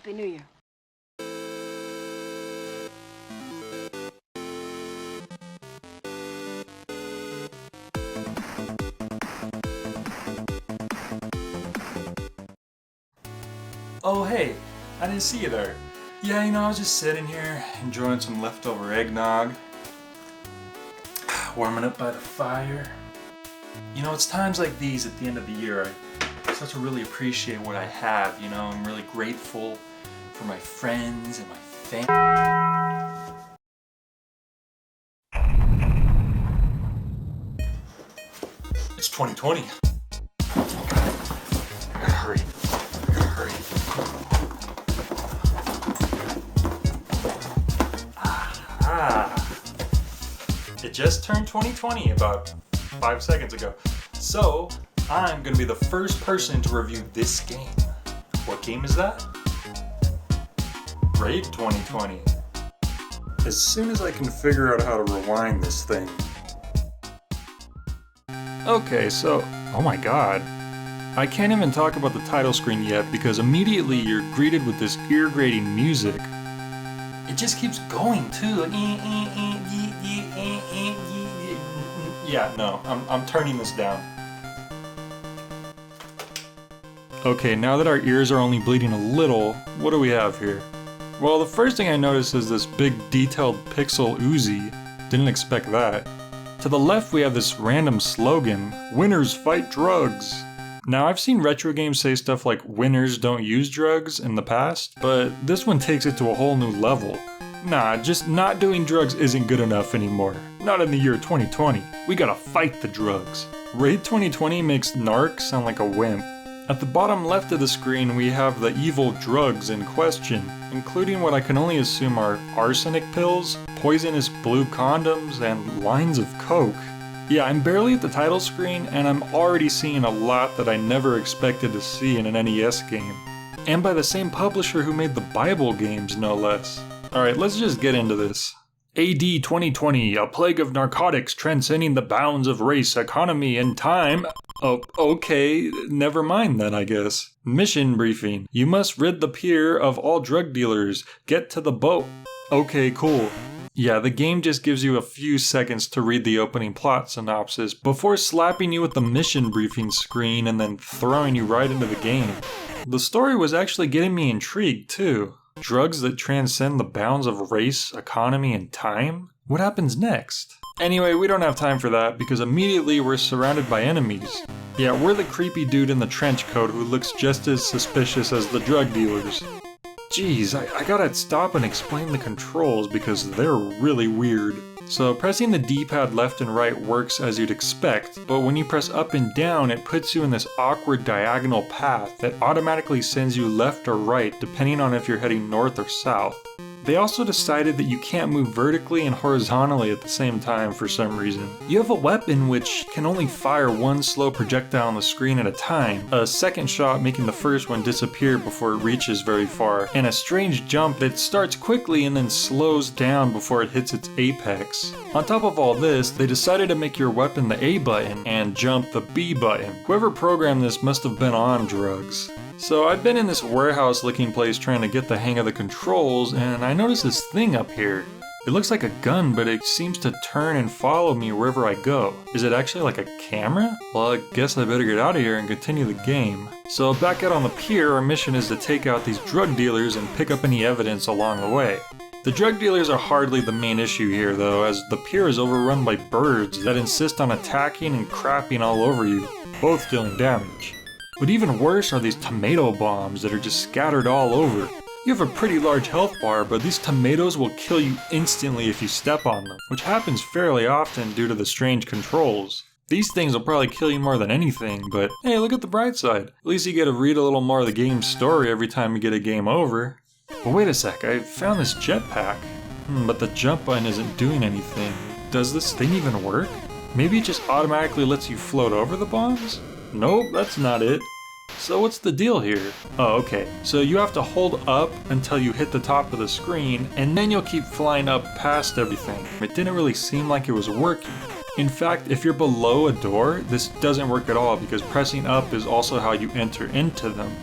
Happy New Year. Oh hey, I didn't see you there. Yeah, I was just sitting here enjoying some leftover eggnog, warming up by the fire. It's times like these at the end of the year I start to really appreciate what I have. I'm really grateful for my friends and my family. It's 2020. I gotta hurry. It just turned 2020 about 5 seconds ago. So, I'm gonna be the first person to review this game. What game is that? Raid 2020. As soon as I can figure out how to rewind this thing. Okay, so, oh my god. I can't even talk about the title screen yet because immediately you're greeted with this ear-grating music. It just keeps going too. Yeah, no, I'm turning this down. Okay, now that our ears are only bleeding a little, what do we have here? Well, the first thing I notice is this big detailed pixel Uzi. Didn't expect that. To the left we have this random slogan, "Winners fight drugs." Now I've seen retro games say stuff like "winners don't use drugs" in the past, but this one takes it to a whole new level. Nah, just not doing drugs isn't good enough anymore. Not in the year 2020. We gotta fight the drugs. Raid 2020 makes narc sound like a wimp. At the bottom left of the screen we have the evil drugs in question, including what I can only assume are arsenic pills, poisonous blue condoms, and lines of coke. Yeah, I'm barely at the title screen and I'm already seeing a lot that I never expected to see in an NES game. And by the same publisher who made the Bible games, no less. Alright, let's just get into this. AD 2020, a plague of narcotics transcending the bounds of race, economy, and time. Oh, okay, never mind then, I guess. Mission briefing. You must rid the pier of all drug dealers. Get to the boat. Okay, cool. Yeah, the game just gives you a few seconds to read the opening plot synopsis before slapping you with the mission briefing screen and then throwing you right into the game. The story was actually getting me intrigued too. Drugs that transcend the bounds of race, economy, and time? What happens next? Anyway, we don't have time for that because immediately we're surrounded by enemies. Yeah, we're the creepy dude in the trench coat who looks just as suspicious as the drug dealers. Jeez, I gotta stop and explain the controls because they're really weird. So pressing the D-pad left and right works as you'd expect, but when you press up and down it puts you in this awkward diagonal path that automatically sends you left or right depending on if you're heading north or south. They also decided that you can't move vertically and horizontally at the same time for some reason. You have a weapon which can only fire one slow projectile on the screen at a time, a second shot making the first one disappear before it reaches very far, and a strange jump that starts quickly and then slows down before it hits its apex. On top of all this, they decided to make your weapon the A button and jump the B button. Whoever programmed this must have been on drugs. So I've been in this warehouse looking place trying to get the hang of the controls and I noticed this thing up here. It looks like a gun, but it seems to turn and follow me wherever I go. Is it actually like a camera? Well, I guess I better get out of here and continue the game. So back out on the pier, our mission is to take out these drug dealers and pick up any evidence along the way. The drug dealers are hardly the main issue here though, as the pier is overrun by birds that insist on attacking and crapping all over you, both dealing damage. But even worse are these tomato bombs that are just scattered all over. You have a pretty large health bar, but these tomatoes will kill you instantly if you step on them, which happens fairly often due to the strange controls. These things will probably kill you more than anything, but hey, look at the bright side. At least you get to read a little more of the game's story every time you get a game over. But wait a sec, I found this jetpack. But the jump button isn't doing anything. Does this thing even work? Maybe it just automatically lets you float over the bombs? Nope, that's not it. So what's the deal here? Oh, okay. So you have to hold up until you hit the top of the screen, and then you'll keep flying up past everything. It didn't really seem like it was working. In fact, if you're below a door, this doesn't work at all because pressing up is also how you enter into them.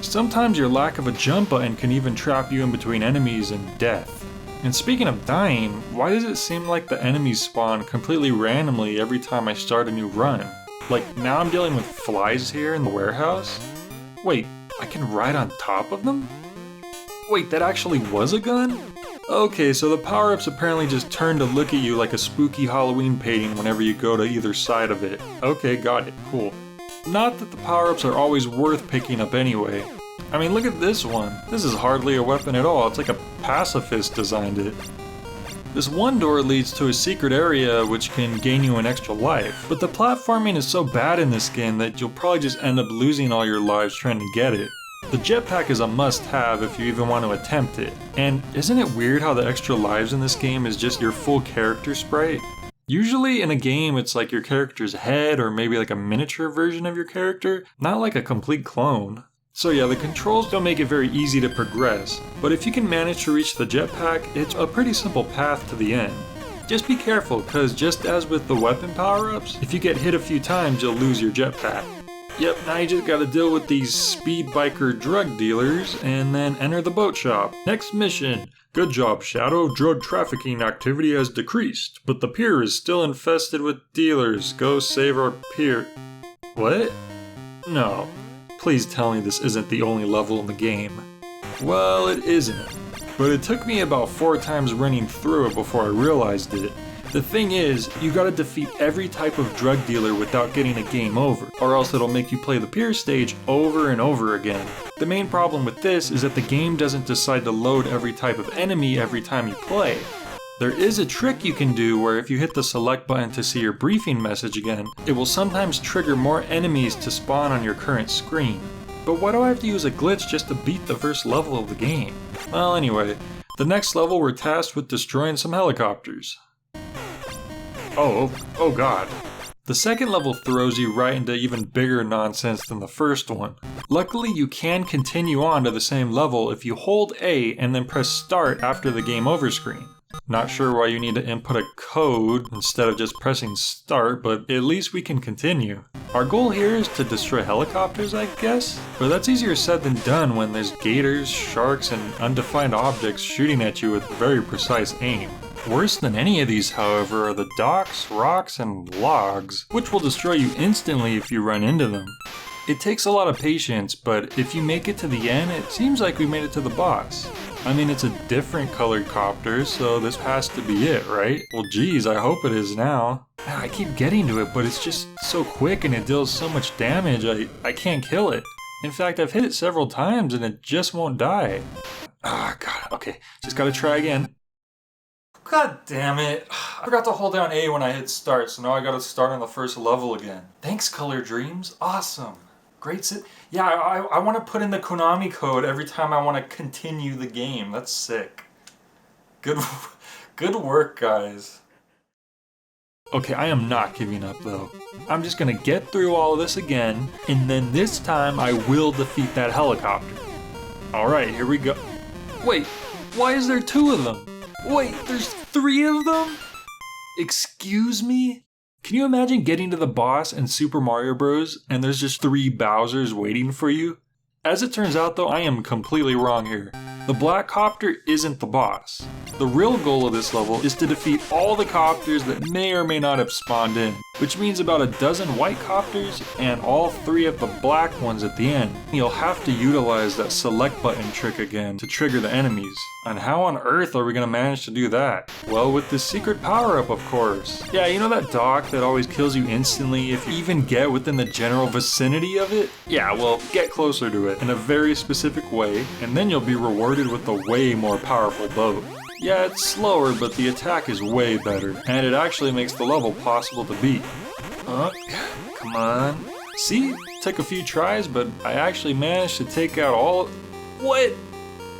Sometimes your lack of a jump button can even trap you in between enemies and death. And speaking of dying, why does it seem like the enemies spawn completely randomly every time I start a new run? Like, now I'm dealing with flies here in the warehouse? Wait, I can ride on top of them? Wait, that actually was a gun? Okay, so the power-ups apparently just turn to look at you like a spooky Halloween painting whenever you go to either side of it. Okay, got it, cool. Not that the power-ups are always worth picking up anyway. I mean, look at this one. This is hardly a weapon at all, it's like a pacifist designed it. This one door leads to a secret area which can gain you an extra life, but the platforming is so bad in this game that you'll probably just end up losing all your lives trying to get it. The jetpack is a must-have if you even want to attempt it, and isn't it weird how the extra lives in this game is just your full character sprite? Usually in a game it's like your character's head or maybe like a miniature version of your character, not like a complete clone. So yeah, the controls don't make it very easy to progress, but if you can manage to reach the jetpack, it's a pretty simple path to the end. Just be careful, cause just as with the weapon power-ups, if you get hit a few times you'll lose your jetpack. Yep, now you just gotta deal with these speed biker drug dealers and then enter the boat shop. Next mission. Good job, Shadow. Drug trafficking activity has decreased, but the pier is still infested with dealers. Go save our pier. What? No. Please tell me this isn't the only level in the game. Well, it isn't. But it took me about 4 times running through it before I realized it. The thing is, you gotta defeat every type of drug dealer without getting a game over, or else it'll make you play the Pier stage over and over again. The main problem with this is that the game doesn't decide to load every type of enemy every time you play. There is a trick you can do where if you hit the select button to see your briefing message again, it will sometimes trigger more enemies to spawn on your current screen. But why do I have to use a glitch just to beat the first level of the game? Well, anyway, the next level we're tasked with destroying some helicopters. Oh god. The second level throws you right into even bigger nonsense than the first one. Luckily, you can continue on to the same level if you hold A and then press start after the game over screen. Not sure why you need to input a code instead of just pressing start, but at least we can continue. Our goal here is to destroy helicopters, I guess? But that's easier said than done when there's gators, sharks, and undefined objects shooting at you with very precise aim. Worse than any of these, however, are the docks, rocks, and logs, which will destroy you instantly if you run into them. It takes a lot of patience, but if you make it to the end, it seems like we made it to the boss. I mean, it's a different colored copter, so this has to be it, right? Well, geez, I hope it is now. I keep getting to it, but it's just so quick and it deals so much damage, I can't kill it. In fact, I've hit it several times and it just won't die. Ah, God, okay, just gotta try again. God damn it. I forgot to hold down A when I hit start, so now I gotta start on the first level again. Thanks, Color Dreams. Awesome. Great sit. Yeah, I want to put in the Konami code every time I want to continue the game. That's sick. Good work, guys. Okay, I am not giving up, though. I'm just gonna get through all of this again, and then this time I will defeat that helicopter. Alright, here we go. Wait, why is there 2 of them? Wait, there's 3 of them? Excuse me? Can you imagine getting to the boss in Super Mario Bros. And there's just 3 Bowsers waiting for you? As it turns out though, I am completely wrong here. The black copter isn't the boss. The real goal of this level is to defeat all the copters that may or may not have spawned in, which means about a dozen white copters and all 3 of the black ones at the end. You'll have to utilize that select button trick again to trigger the enemies. And how on earth are we gonna manage to do that? Well, with the secret power-up, of course. Yeah, you know that dock that always kills you instantly if you even get within the general vicinity of it? Yeah, well, get closer to it in a very specific way, and then you'll be rewarded with a way more powerful boat. Yeah, it's slower, but the attack is way better, and it actually makes the level possible to beat. Come on. See? Took a few tries, but I actually managed to take out all... What?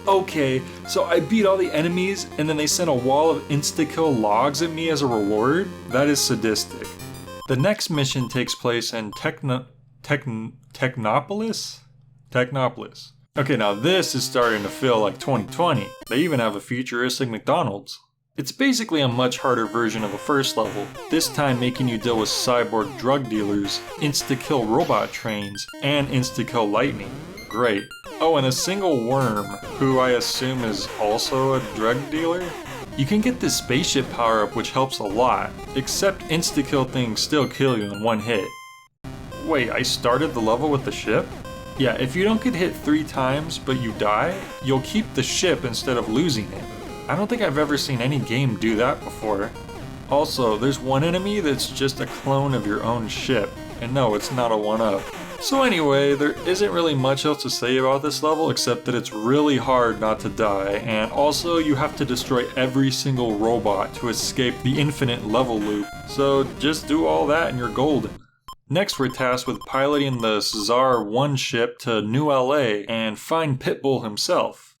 Okay, so I beat all the enemies, and then they sent a wall of insta-kill logs at me as a reward? That is sadistic. The next mission takes place in Technopolis? Technopolis. Okay, now this is starting to feel like 2020. They even have a futuristic McDonald's. It's basically a much harder version of the first level, this time making you deal with cyborg drug dealers, insta-kill robot trains, and insta-kill lightning. Great. Oh, and a single worm, who I assume is also a drug dealer? You can get this spaceship power-up which helps a lot, except insta-kill things still kill you in one hit. Wait, I started the level with the ship? Yeah, if you don't get hit 3 times but you die, you'll keep the ship instead of losing it. I don't think I've ever seen any game do that before. Also, there's one enemy that's just a clone of your own ship, and no, it's not a 1-up. So anyway, there isn't really much else to say about this level except that it's really hard not to die, and also you have to destroy every single robot to escape the infinite level loop, so just do all that and you're golden. Next we're tasked with piloting the Cesar 1 ship to New LA and find Pitbull himself.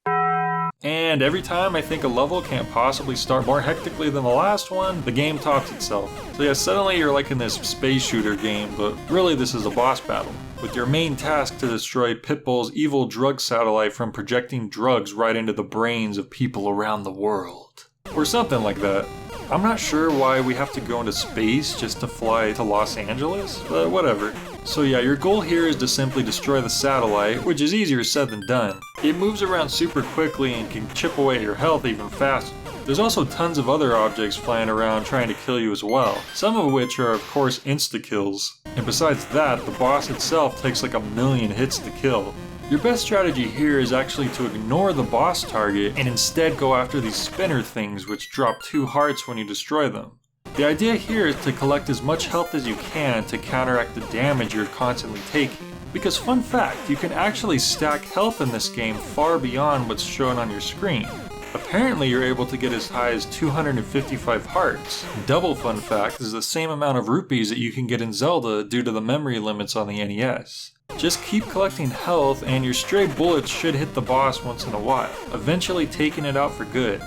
And every time I think a level can't possibly start more hectically than the last one, the game tops itself. So yeah, suddenly you're like in this space shooter game, but really this is a boss battle, with your main task to destroy Pitbull's evil drug satellite from projecting drugs right into the brains of people around the world. Or something like that. I'm not sure why we have to go into space just to fly to Los Angeles, but whatever. So yeah, your goal here is to simply destroy the satellite, which is easier said than done. It moves around super quickly and can chip away at your health even faster. There's also tons of other objects flying around trying to kill you as well, some of which are of course insta-kills. And besides that, the boss itself takes like 1,000,000 hits to kill. Your best strategy here is actually to ignore the boss target and instead go after these spinner things which drop 2 hearts when you destroy them. The idea here is to collect as much health as you can to counteract the damage you're constantly taking. Because fun fact, you can actually stack health in this game far beyond what's shown on your screen. Apparently you're able to get as high as 255 hearts. Double fun fact is the same amount of rupees that you can get in Zelda due to the memory limits on the NES. Just keep collecting health and your stray bullets should hit the boss once in a while, eventually taking it out for good.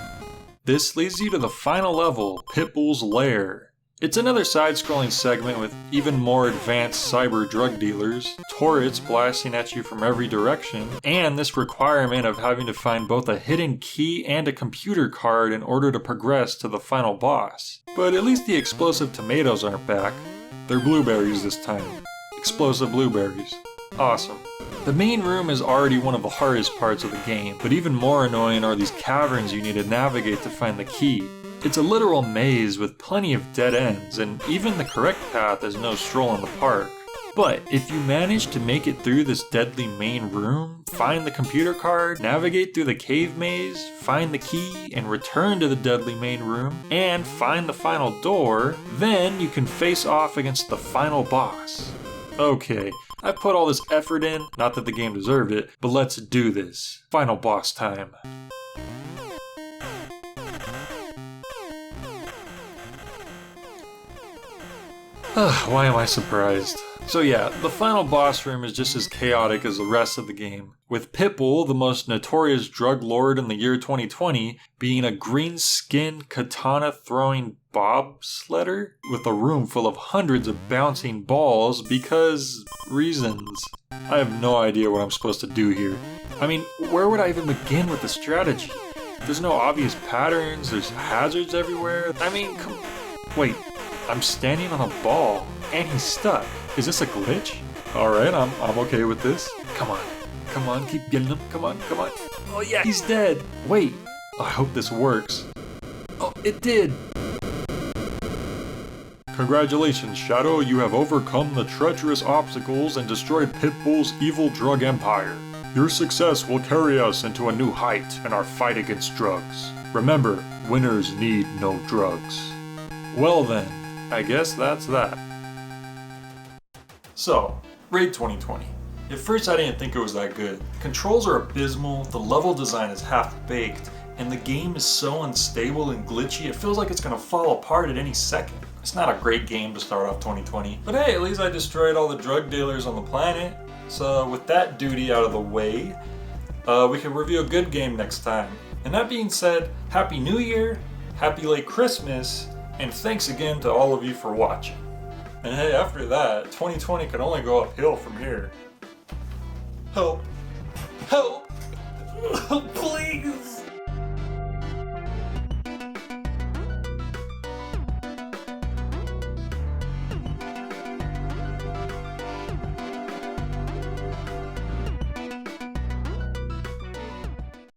This leads you to the final level, Pitbull's Lair. It's another side-scrolling segment with even more advanced cyber drug dealers, turrets blasting at you from every direction, and this requirement of having to find both a hidden key and a computer card in order to progress to the final boss. But at least the explosive tomatoes aren't back. They're blueberries this time. Explosive blueberries. Awesome. The main room is already one of the hardest parts of the game, but even more annoying are these caverns you need to navigate to find the key. It's a literal maze with plenty of dead ends, and even the correct path is no stroll in the park. But if you manage to make it through this deadly main room, find the computer card, navigate through the cave maze, find the key, and return to the deadly main room, and find the final door, then you can face off against the final boss. Okay, I put all this effort in, not that the game deserved it, but let's do this. Final boss time. Why am I surprised? So yeah, the final boss room is just as chaotic as the rest of the game, with Pitbull, the most notorious drug lord in the year 2020, being a green-skinned, katana-throwing bobsledder with a room full of hundreds of bouncing balls because reasons. I have no idea what I'm supposed to do here. I mean, where would I even begin with the strategy? There's no obvious patterns, there's hazards everywhere. I mean, wait, I'm standing on a ball and he's stuck. Is this a glitch? Alright, I'm okay with this. Come on, keep getting him. Come on. Oh yeah, he's dead. Wait, I hope this works. Oh, it did. Congratulations, Shadow, you have overcome the treacherous obstacles and destroyed Pitbull's evil drug empire. Your success will carry us into a new height in our fight against drugs. Remember, winners need no drugs. Well then, I guess that's that. So, Raid 2020. At first I didn't think it was that good. The controls are abysmal, the level design is half-baked, and the game is so unstable and glitchy it feels like it's gonna fall apart at any second. It's not a great game to start off 2020. But hey, at least I destroyed all the drug dealers on the planet. So with that duty out of the way, we can review a good game next time. And that being said, Happy New Year, Happy Late Christmas, and thanks again to all of you for watching. And hey, after that, 2020 can only go uphill from here. Help! Help! Please!